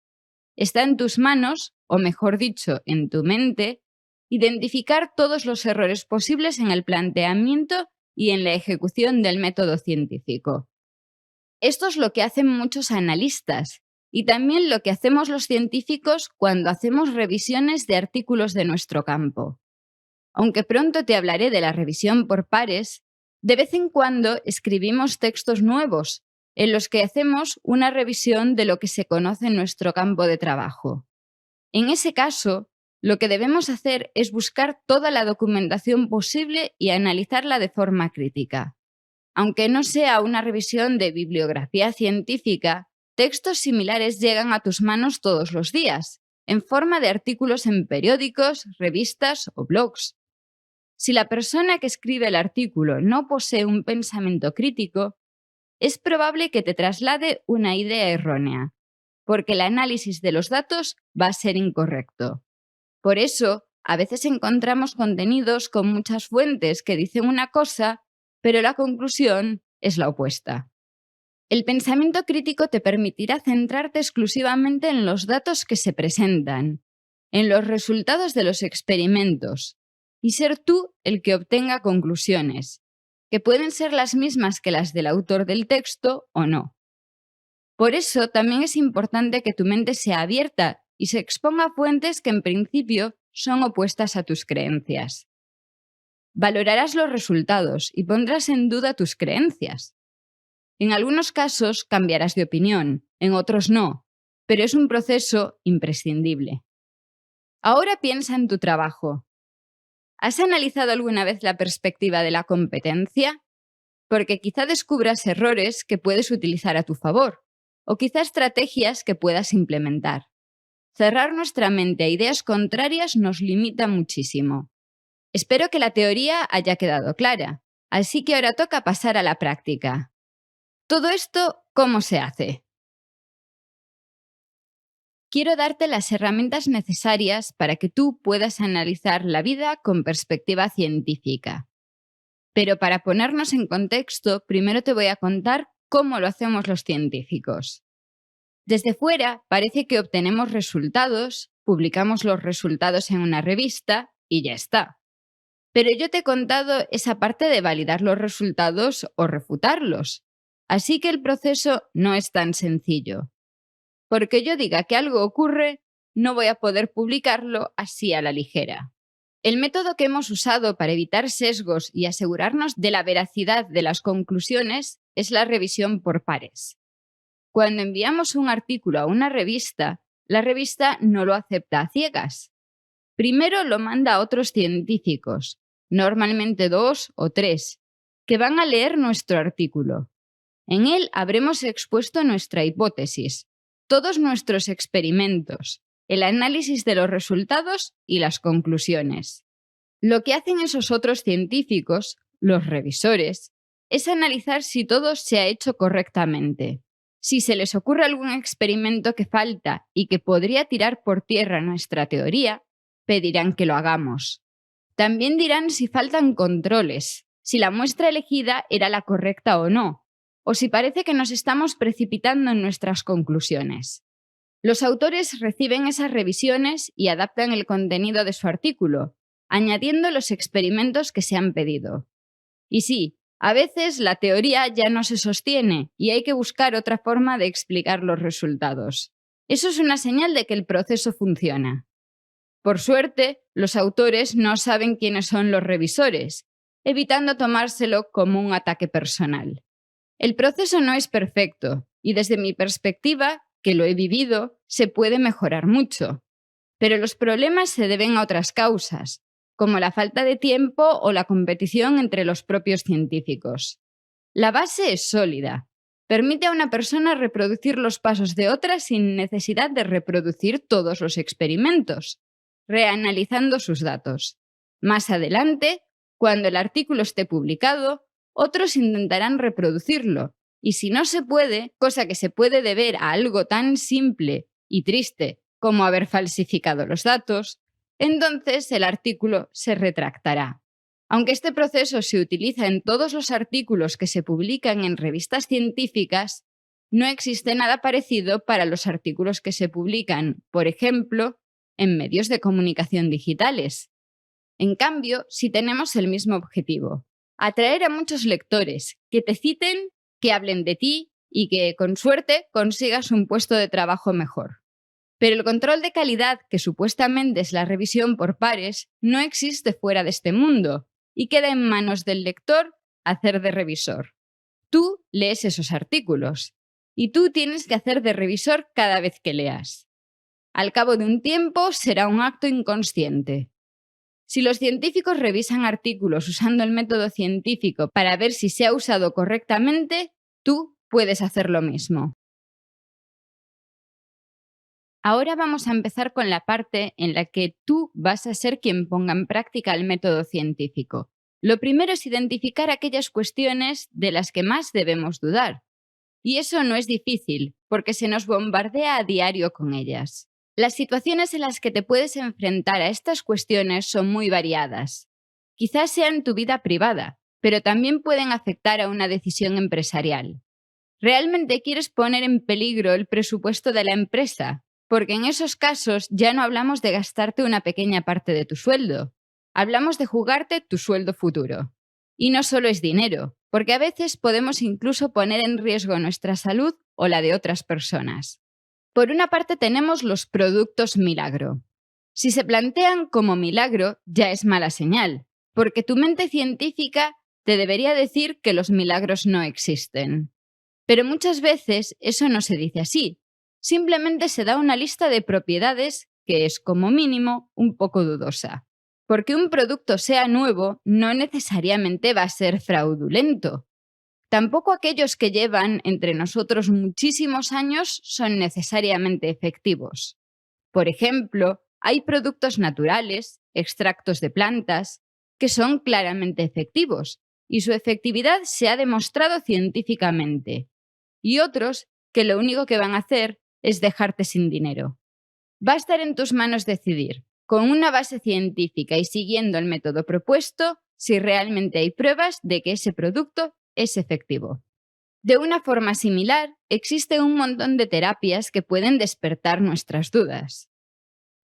Está en tus manos, o mejor dicho, en tu mente, identificar todos los errores posibles en el planteamiento y en la ejecución del método científico. Esto es lo que hacen muchos analistas y también lo que hacemos los científicos cuando hacemos revisiones de artículos de nuestro campo. Aunque pronto te hablaré de la revisión por pares, de vez en cuando escribimos textos nuevos en los que hacemos una revisión de lo que se conoce en nuestro campo de trabajo. En ese caso, lo que debemos hacer es buscar toda la documentación posible y analizarla de forma crítica. Aunque no sea una revisión de bibliografía científica, textos similares llegan a tus manos todos los días, en forma de artículos en periódicos, revistas o blogs. Si la persona que escribe el artículo no posee un pensamiento crítico, es probable que te traslade una idea errónea, porque el análisis de los datos va a ser incorrecto. Por eso, a veces encontramos contenidos con muchas fuentes que dicen una cosa, pero la conclusión es la opuesta. El pensamiento crítico te permitirá centrarte exclusivamente en los datos que se presentan, en los resultados de los experimentos, y ser tú el que obtenga conclusiones, que pueden ser las mismas que las del autor del texto o no. Por eso también es importante que tu mente sea abierta y se exponga a fuentes que en principio son opuestas a tus creencias. Valorarás los resultados y pondrás en duda tus creencias. En algunos casos cambiarás de opinión, en otros no, pero es un proceso imprescindible. Ahora piensa en tu trabajo. ¿Has analizado alguna vez la perspectiva de la competencia? Porque quizá descubras errores que puedes utilizar a tu favor, o quizá estrategias que puedas implementar. Cerrar nuestra mente a ideas contrarias nos limita muchísimo. Espero que la teoría haya quedado clara, así que ahora toca pasar a la práctica. Todo esto, ¿cómo se hace? Quiero darte las herramientas necesarias para que tú puedas analizar la vida con perspectiva científica. Pero para ponernos en contexto, primero te voy a contar cómo lo hacemos los científicos. Desde fuera parece que obtenemos resultados, publicamos los resultados en una revista y ya está. Pero yo te he contado esa parte de validar los resultados o refutarlos. Así que el proceso no es tan sencillo. Porque yo diga que algo ocurre, no voy a poder publicarlo así a la ligera. El método que hemos usado para evitar sesgos y asegurarnos de la veracidad de las conclusiones es la revisión por pares. Cuando enviamos un artículo a una revista, la revista no lo acepta a ciegas. Primero lo manda a otros científicos, normalmente 2 o 3, que van a leer nuestro artículo. En él habremos expuesto nuestra hipótesis, todos nuestros experimentos, el análisis de los resultados y las conclusiones. Lo que hacen esos otros científicos, los revisores, es analizar si todo se ha hecho correctamente. Si se les ocurre algún experimento que falta y que podría tirar por tierra nuestra teoría, pedirán que lo hagamos. También dirán si faltan controles, si la muestra elegida era la correcta o no, o si parece que nos estamos precipitando en nuestras conclusiones. Los autores reciben esas revisiones y adaptan el contenido de su artículo, añadiendo los experimentos que se han pedido. Y sí, a veces la teoría ya no se sostiene y hay que buscar otra forma de explicar los resultados. Eso es una señal de que el proceso funciona. Por suerte, los autores no saben quiénes son los revisores, evitando tomárselo como un ataque personal. El proceso no es perfecto y desde mi perspectiva, que lo he vivido, se puede mejorar mucho. Pero los problemas se deben a otras causas, como la falta de tiempo o la competición entre los propios científicos. La base es sólida. Permite a una persona reproducir los pasos de otra sin necesidad de reproducir todos los experimentos, reanalizando sus datos. Más adelante, cuando el artículo esté publicado, otros intentarán reproducirlo, y si no se puede, cosa que se puede deber a algo tan simple y triste como haber falsificado los datos, entonces el artículo se retractará. Aunque este proceso se utiliza en todos los artículos que se publican en revistas científicas, no existe nada parecido para los artículos que se publican, por ejemplo, en medios de comunicación digitales. En cambio, sí tenemos el mismo objetivo: atraer a muchos lectores, que te citen, que hablen de ti y que, con suerte, consigas un puesto de trabajo mejor. Pero el control de calidad, que supuestamente es la revisión por pares, no existe fuera de este mundo y queda en manos del lector hacer de revisor. Tú lees esos artículos y tú tienes que hacer de revisor cada vez que leas. Al cabo de un tiempo será un acto inconsciente. Si los científicos revisan artículos usando el método científico para ver si se ha usado correctamente, tú puedes hacer lo mismo. Ahora vamos a empezar con la parte en la que tú vas a ser quien ponga en práctica el método científico. Lo primero es identificar aquellas cuestiones de las que más debemos dudar. Y eso no es difícil, porque se nos bombardea a diario con ellas. Las situaciones en las que te puedes enfrentar a estas cuestiones son muy variadas. Quizás sea en tu vida privada, pero también pueden afectar a una decisión empresarial. ¿Realmente quieres poner en peligro el presupuesto de la empresa? Porque en esos casos ya no hablamos de gastarte una pequeña parte de tu sueldo. Hablamos de jugarte tu sueldo futuro. Y no solo es dinero, porque a veces podemos incluso poner en riesgo nuestra salud o la de otras personas. Por una parte tenemos los productos milagro. Si se plantean como milagro, ya es mala señal, porque tu mente científica te debería decir que los milagros no existen. Pero muchas veces eso no se dice así. Simplemente se da una lista de propiedades que es, como mínimo, un poco dudosa. Porque un producto sea nuevo no necesariamente va a ser fraudulento. Tampoco aquellos que llevan entre nosotros muchísimos años son necesariamente efectivos. Por ejemplo, hay productos naturales, extractos de plantas, que son claramente efectivos y su efectividad se ha demostrado científicamente. Y otros que lo único que van a hacer es dejarte sin dinero. Va a estar en tus manos decidir, con una base científica y siguiendo el método propuesto, si realmente hay pruebas de que ese producto es efectivo. De una forma similar, existe un montón de terapias que pueden despertar nuestras dudas.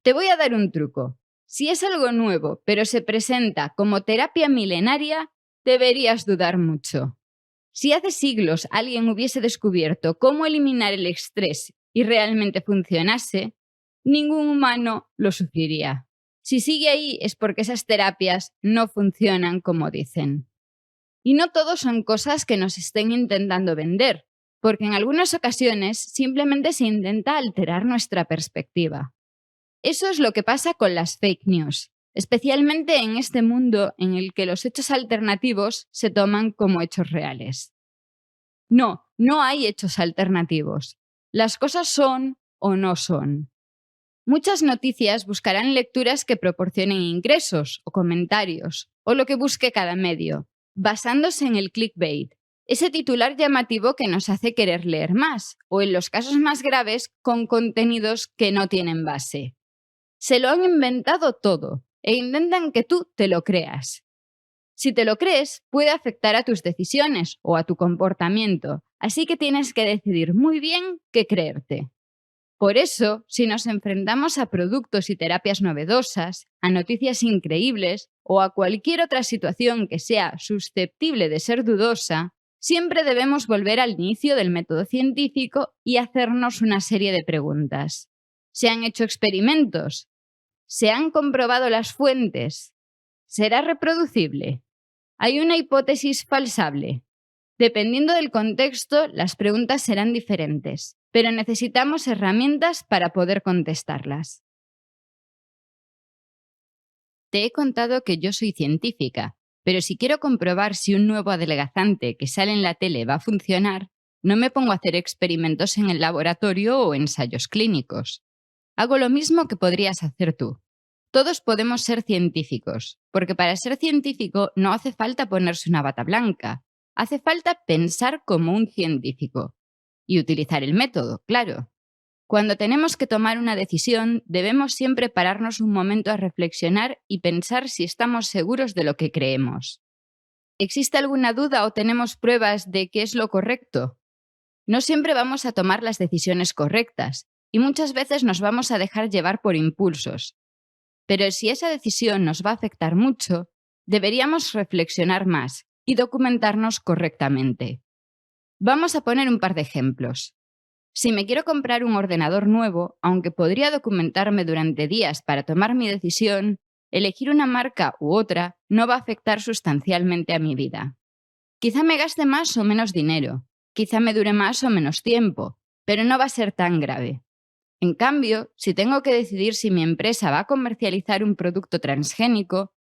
Te voy a dar un truco. Si es algo nuevo, pero se presenta como terapia milenaria, deberías dudar mucho. Si hace siglos alguien hubiese descubierto cómo eliminar el estrés y realmente funcionase, ningún humano lo sufriría. Si sigue ahí es porque esas terapias no funcionan como dicen. Y no todo son cosas que nos estén intentando vender, porque en algunas ocasiones simplemente se intenta alterar nuestra perspectiva. Eso es lo que pasa con las fake news, especialmente en este mundo en el que los hechos alternativos se toman como hechos reales. No, no hay hechos alternativos. Las cosas son o no son. Muchas noticias buscarán lecturas que proporcionen ingresos o comentarios, o lo que busque cada medio, basándose en el clickbait, ese titular llamativo que nos hace querer leer más, o en los casos más graves, con contenidos que no tienen base. Se lo han inventado todo e intentan que tú te lo creas. Si te lo crees, puede afectar a tus decisiones o a tu comportamiento, así que tienes que decidir muy bien qué creerte. Por eso, si nos enfrentamos a productos y terapias novedosas, a noticias increíbles o a cualquier otra situación que sea susceptible de ser dudosa, siempre debemos volver al inicio del método científico y hacernos una serie de preguntas. ¿Se han hecho experimentos? ¿Se han comprobado las fuentes? ¿Será reproducible? ¿Hay una hipótesis falsable? Dependiendo del contexto, las preguntas serán diferentes, pero necesitamos herramientas para poder contestarlas. Te he contado que yo soy científica, pero si quiero comprobar si un nuevo adelgazante que sale en la tele va a funcionar, no me pongo a hacer experimentos en el laboratorio o ensayos clínicos. Hago lo mismo que podrías hacer tú. Todos podemos ser científicos, porque para ser científico no hace falta ponerse una bata blanca. Hace falta pensar como un científico. Y utilizar el método, claro. Cuando tenemos que tomar una decisión, debemos siempre pararnos un momento a reflexionar y pensar si estamos seguros de lo que creemos. ¿Existe alguna duda o tenemos pruebas de que es lo correcto? No siempre vamos a tomar las decisiones correctas, y muchas veces nos vamos a dejar llevar por impulsos. Pero si esa decisión nos va a afectar mucho, deberíamos reflexionar más y documentarnos correctamente. Vamos a poner un par de ejemplos. Si me quiero comprar un ordenador nuevo, aunque podría documentarme durante días para tomar mi decisión, elegir una marca u otra no va a afectar sustancialmente a mi vida. Quizá me gaste más o menos dinero, quizá me dure más o menos tiempo, pero no va a ser tan grave. En cambio, si tengo que decidir si mi empresa va a comercializar un producto transgénico,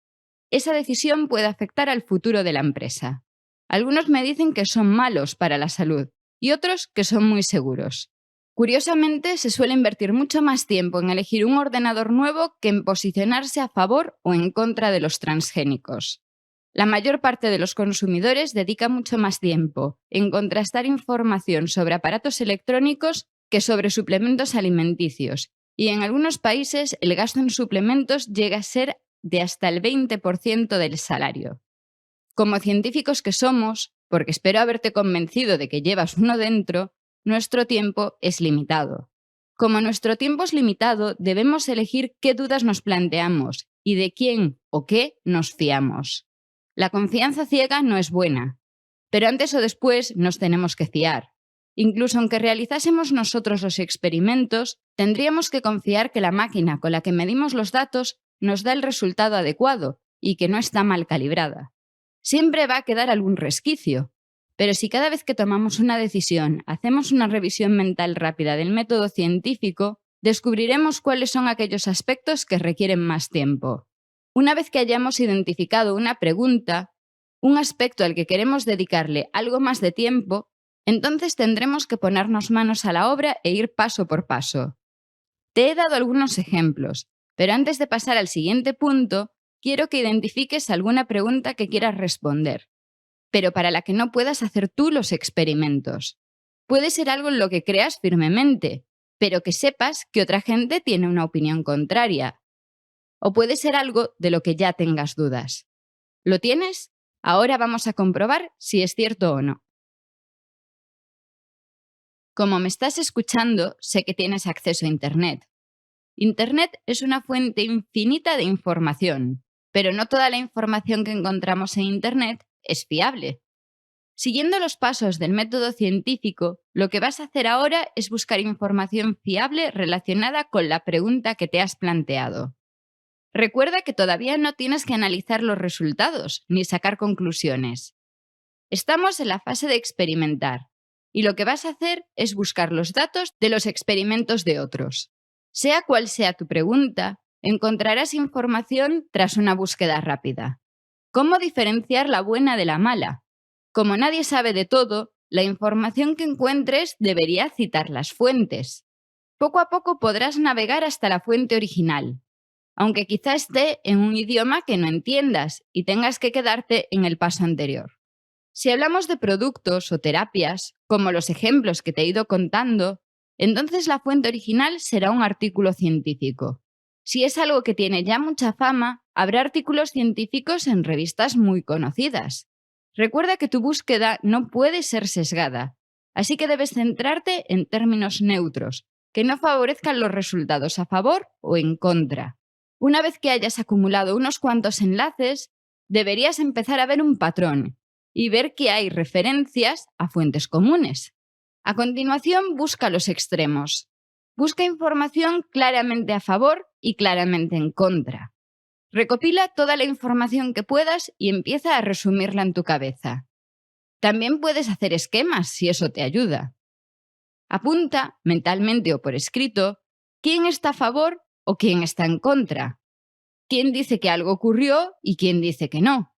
esa decisión puede afectar al futuro de la empresa. Algunos me dicen que son malos para la salud y otros que son muy seguros. Curiosamente, se suele invertir mucho más tiempo en elegir un ordenador nuevo que en posicionarse a favor o en contra de los transgénicos. La mayor parte de los consumidores dedica mucho más tiempo en contrastar información sobre aparatos electrónicos que sobre suplementos alimenticios, y en algunos países el gasto en suplementos llega a ser de hasta el 20% del salario. Como científicos que somos, porque espero haberte convencido de que llevas uno dentro, nuestro tiempo es limitado. Como nuestro tiempo es limitado, debemos elegir qué dudas nos planteamos y de quién o qué nos fiamos. La confianza ciega no es buena, pero antes o después nos tenemos que fiar. Incluso aunque realizásemos nosotros los experimentos, tendríamos que confiar que la máquina con la que medimos los datos nos da el resultado adecuado y que no está mal calibrada. Siempre va a quedar algún resquicio, pero si cada vez que tomamos una decisión hacemos una revisión mental rápida del método científico, descubriremos cuáles son aquellos aspectos que requieren más tiempo. Una vez que hayamos identificado una pregunta, un aspecto al que queremos dedicarle algo más de tiempo, entonces tendremos que ponernos manos a la obra e ir paso por paso. Te he dado algunos ejemplos, pero antes de pasar al siguiente punto, quiero que identifiques alguna pregunta que quieras responder, pero para la que no puedas hacer tú los experimentos. Puede ser algo en lo que creas firmemente, pero que sepas que otra gente tiene una opinión contraria. O puede ser algo de lo que ya tengas dudas. ¿Lo tienes? Ahora vamos a comprobar si es cierto o no. Como me estás escuchando, sé que tienes acceso a Internet. Internet es una fuente infinita de información, pero no toda la información que encontramos en Internet es fiable. Siguiendo los pasos del método científico, lo que vas a hacer ahora es buscar información fiable relacionada con la pregunta que te has planteado. Recuerda que todavía no tienes que analizar los resultados ni sacar conclusiones. Estamos en la fase de experimentar, y lo que vas a hacer es buscar los datos de los experimentos de otros. Sea cual sea tu pregunta, encontrarás información tras una búsqueda rápida. ¿Cómo diferenciar la buena de la mala? Como nadie sabe de todo, la información que encuentres debería citar las fuentes. Poco a poco podrás navegar hasta la fuente original, aunque quizá esté en un idioma que no entiendas y tengas que quedarte en el paso anterior. Si hablamos de productos o terapias, como los ejemplos que te he ido contando, entonces la fuente original será un artículo científico. Si es algo que tiene ya mucha fama, habrá artículos científicos en revistas muy conocidas. Recuerda que tu búsqueda no puede ser sesgada, así que debes centrarte en términos neutros, que no favorezcan los resultados a favor o en contra. Una vez que hayas acumulado unos cuantos enlaces, deberías empezar a ver un patrón y ver que hay referencias a fuentes comunes. A continuación, busca los extremos. Busca información claramente a favor y claramente en contra. Recopila toda la información que puedas y empieza a resumirla en tu cabeza. También puedes hacer esquemas si eso te ayuda. Apunta, mentalmente o por escrito, quién está a favor o quién está en contra. Quién dice que algo ocurrió y quién dice que no.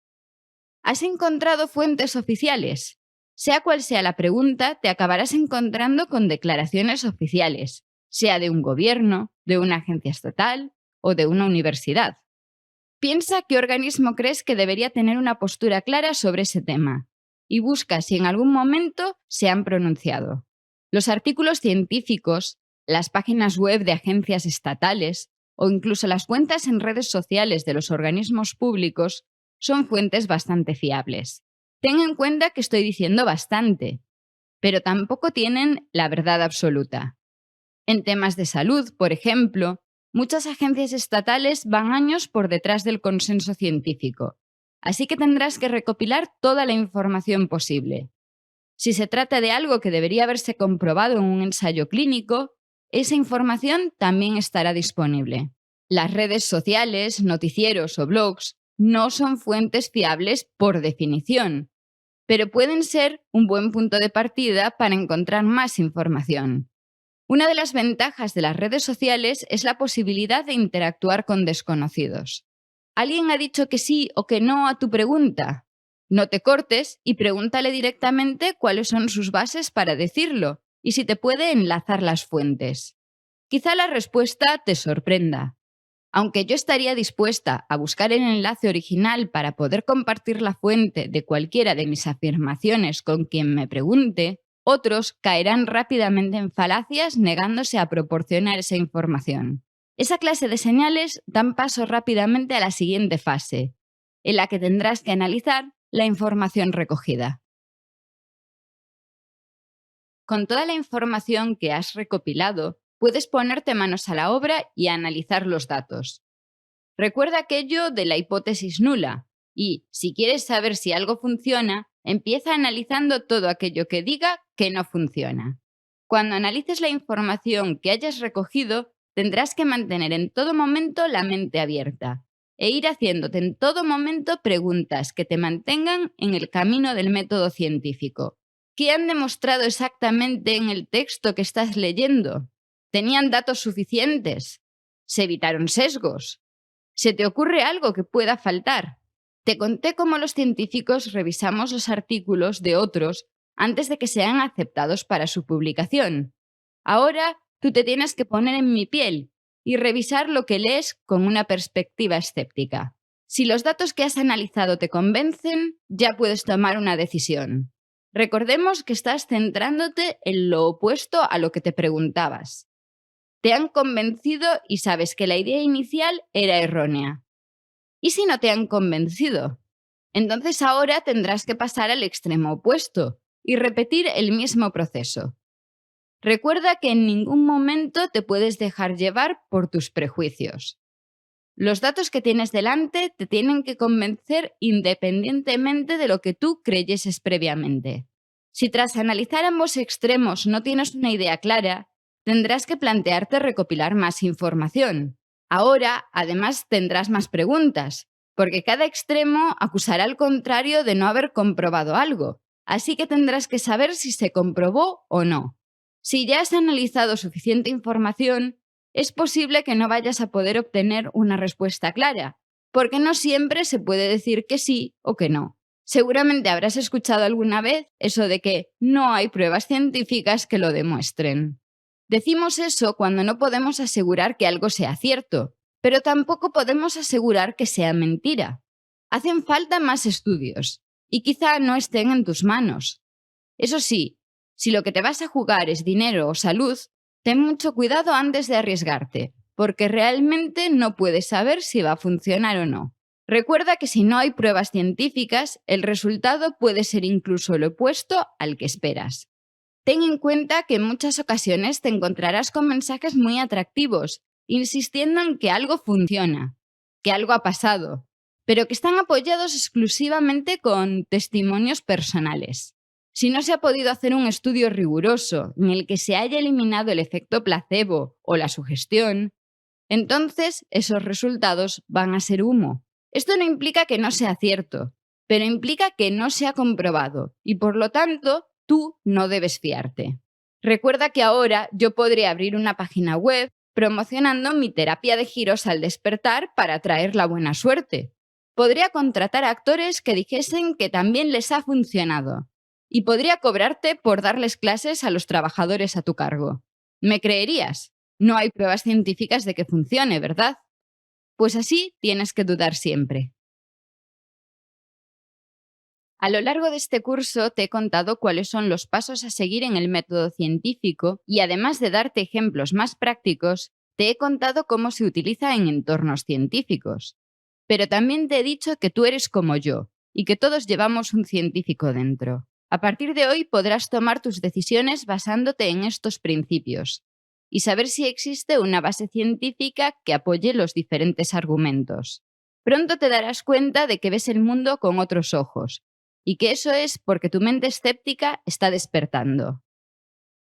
¿Has encontrado fuentes oficiales? Sea cual sea la pregunta, te acabarás encontrando con declaraciones oficiales, sea de un gobierno, de una agencia estatal o de una universidad. Piensa qué organismo crees que debería tener una postura clara sobre ese tema y busca si en algún momento se han pronunciado. Los artículos científicos, las páginas web de agencias estatales o incluso las cuentas en redes sociales de los organismos públicos son fuentes bastante fiables. Ten en cuenta que estoy diciendo bastante, pero tampoco tienen la verdad absoluta. En temas de salud, por ejemplo, muchas agencias estatales van años por detrás del consenso científico, así que tendrás que recopilar toda la información posible. Si se trata de algo que debería haberse comprobado en un ensayo clínico, esa información también estará disponible. Las redes sociales, noticieros o blogs no son fuentes fiables por definición, pero pueden ser un buen punto de partida para encontrar más información. Una de las ventajas de las redes sociales es la posibilidad de interactuar con desconocidos. ¿Alguien ha dicho que sí o que no a tu pregunta? No te cortes y pregúntale directamente cuáles son sus bases para decirlo y si te puede enlazar las fuentes. Quizá la respuesta te sorprenda. Aunque yo estaría dispuesta a buscar el enlace original para poder compartir la fuente de cualquiera de mis afirmaciones con quien me pregunte, otros caerán rápidamente en falacias negándose a proporcionar esa información. Esa clase de señales dan paso rápidamente a la siguiente fase, en la que tendrás que analizar la información recogida. Con toda la información que has recopilado, puedes ponerte manos a la obra y analizar los datos. Recuerda aquello de la hipótesis nula y, si quieres saber si algo funciona, empieza analizando todo aquello que diga que no funciona. Cuando analices la información que hayas recogido, tendrás que mantener en todo momento la mente abierta e ir haciéndote en todo momento preguntas que te mantengan en el camino del método científico. ¿Qué han demostrado exactamente en el texto que estás leyendo? ¿Tenían datos suficientes? ¿Se evitaron sesgos? ¿Se te ocurre algo que pueda faltar? Te conté cómo los científicos revisamos los artículos de otros antes de que sean aceptados para su publicación. Ahora tú te tienes que poner en mi piel y revisar lo que lees con una perspectiva escéptica. Si los datos que has analizado te convencen, ya puedes tomar una decisión. Recordemos que estás centrándote en lo opuesto a lo que te preguntabas. Te han convencido y sabes que la idea inicial era errónea. ¿Y si no te han convencido? Entonces ahora tendrás que pasar al extremo opuesto y repetir el mismo proceso. Recuerda que en ningún momento te puedes dejar llevar por tus prejuicios. Los datos que tienes delante te tienen que convencer independientemente de lo que tú creyeses previamente. Si tras analizar ambos extremos no tienes una idea clara, tendrás que plantearte recopilar más información. Ahora, además, tendrás más preguntas, porque cada extremo acusará al contrario de no haber comprobado algo, así que tendrás que saber si se comprobó o no. Si ya has analizado suficiente información, es posible que no vayas a poder obtener una respuesta clara, porque no siempre se puede decir que sí o que no. Seguramente habrás escuchado alguna vez eso de que no hay pruebas científicas que lo demuestren. Decimos eso cuando no podemos asegurar que algo sea cierto, pero tampoco podemos asegurar que sea mentira. Hacen falta más estudios, y quizá no estén en tus manos. Eso sí, si lo que te vas a jugar es dinero o salud, ten mucho cuidado antes de arriesgarte, porque realmente no puedes saber si va a funcionar o no. Recuerda que si no hay pruebas científicas, el resultado puede ser incluso lo opuesto al que esperas. Ten en cuenta que en muchas ocasiones te encontrarás con mensajes muy atractivos, insistiendo en que algo funciona, que algo ha pasado, pero que están apoyados exclusivamente con testimonios personales. Si no se ha podido hacer un estudio riguroso en el que se haya eliminado el efecto placebo o la sugestión, entonces esos resultados van a ser humo. Esto no implica que no sea cierto, pero implica que no se ha comprobado y por lo tanto tú no debes fiarte. Recuerda que ahora yo podría abrir una página web promocionando mi terapia de giros al despertar para traer la buena suerte. Podría contratar a actores que dijesen que también les ha funcionado. Y podría cobrarte por darles clases a los trabajadores a tu cargo. ¿Me creerías? No hay pruebas científicas de que funcione, ¿verdad? Pues así tienes que dudar siempre. A lo largo de este curso te he contado cuáles son los pasos a seguir en el método científico y además de darte ejemplos más prácticos, te he contado cómo se utiliza en entornos científicos. Pero también te he dicho que tú eres como yo y que todos llevamos un científico dentro. A partir de hoy podrás tomar tus decisiones basándote en estos principios y saber si existe una base científica que apoye los diferentes argumentos. Pronto te darás cuenta de que ves el mundo con otros ojos y que eso es porque tu mente escéptica está despertando.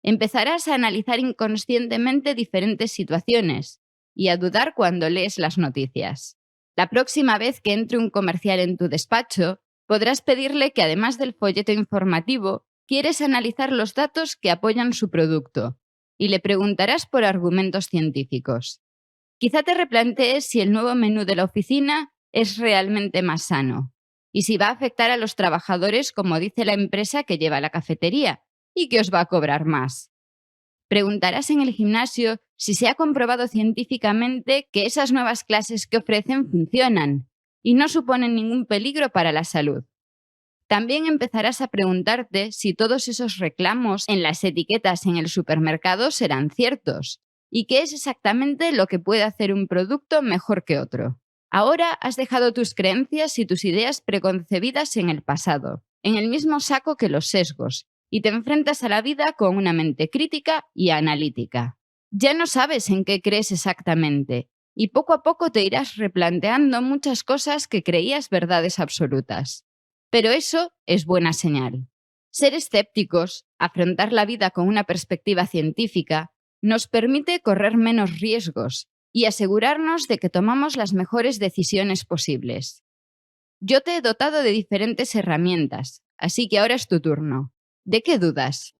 Empezarás a analizar inconscientemente diferentes situaciones y a dudar cuando lees las noticias. La próxima vez que entre un comercial en tu despacho, podrás pedirle que además del folleto informativo, quieres analizar los datos que apoyan su producto y le preguntarás por argumentos científicos. Quizá te replantees si el nuevo menú de la oficina es realmente más sano y si va a afectar a los trabajadores como dice la empresa que lleva la cafetería y que os va a cobrar más. Preguntarás en el gimnasio si se ha comprobado científicamente que esas nuevas clases que ofrecen funcionan y no suponen ningún peligro para la salud. También empezarás a preguntarte si todos esos reclamos en las etiquetas en el supermercado serán ciertos y qué es exactamente lo que puede hacer un producto mejor que otro. Ahora has dejado tus creencias y tus ideas preconcebidas en el pasado, en el mismo saco que los sesgos, y te enfrentas a la vida con una mente crítica y analítica. Ya no sabes en qué crees exactamente, y poco a poco te irás replanteando muchas cosas que creías verdades absolutas. Pero eso es buena señal. Ser escépticos, afrontar la vida con una perspectiva científica, nos permite correr menos riesgos y asegurarnos de que tomamos las mejores decisiones posibles. Yo te he dotado de diferentes herramientas, así que ahora es tu turno. ¿De qué dudas?